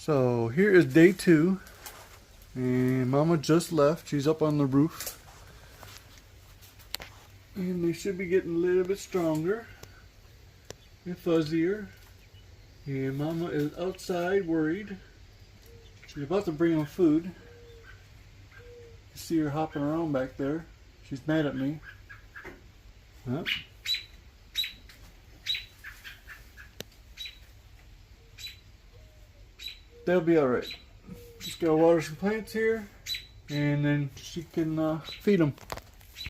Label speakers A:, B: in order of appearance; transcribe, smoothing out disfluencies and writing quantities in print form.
A: So here is day 2, and Mama just left. She's up on the roof, and they should be getting a little bit stronger and fuzzier. And Mama is outside worried. She's about to bring them food. You see her hopping around back there. She's mad at me. Huh? They'll be alright. Just gotta water some plants here, and then she can feed them.